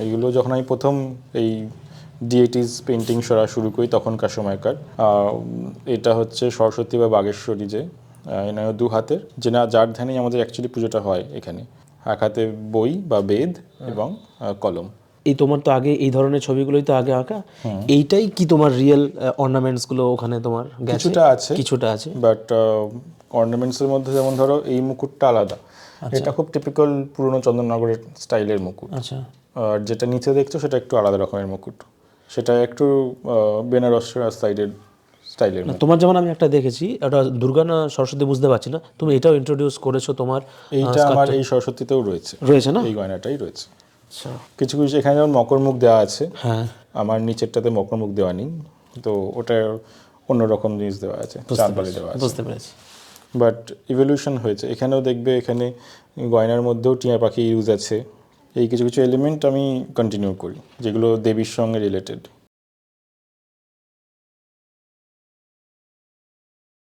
এইগুলো যখন আমি প্রথম এই ডিএটিস পেন্টিং শুরু করি তখনকার সময়কার। এটা হচ্ছে সরস্বতী বা বাগেশ্বরী, যে এনার 2 হাতের, যার ধ্যানেই আমাদের অ্যাকচুয়ালি পুজোটা হয় এখানে। এক হাতে বই বা বেদ এবং কলম। এই তোমার তো আগে এই ধরনের ছবিগুলোই তো আগে আঁকা, এইটাই কি তোমার রিয়েল অর্নামেন্টসগুলো ওখানে তোমার গেছে? কিছুটা আছে, বাট অর্নামেন্টসের মধ্যে যেমন ধরো এই মুকুটটা আলাদা, এটা খুব টিপিক্যাল পুরনো চন্দননগরের স্টাইলের মুকুট। আচ্ছা। আর যেটা নিচে দেখছো সেটা একটু আলাদা রকমের মুকুট, সেটা একটু বেনারসের স্টাইলের মুকুট। তোমার যেমন আমি একটা দেখেছি, ওটা দুর্গা না সরস্বতী বুঝতে পারছি না, তুমি এটাও ইন্ট্রোডিউস করেছো তোমার। এইটা আমার এই সরস্বতীতেও রয়েছে না? এই গয়নাটাই রয়েছে। আচ্ছা। কিছু কিছু এখানে যেমন মকর মুখ দেওয়া আছে, হ্যাঁ, আমার নিচেরটাতে মকর মুখ দেওয়া নেই, তো ওটা অন্যরকম জিনিস দেওয়া আছে, চাঁদবালি দেওয়া আছে। বুঝতে পেরেছি। বাট ইভলিউশন হয়েছে, এখানেও দেখবে এখানে গয়নার মধ্যেও টিয়া পাখি ইউজ আছে। এই কিছু কিছু এলিমেন্ট আমি কন্টিনিউ করি যেগুলো দেবীর সঙ্গে রিলেটেড।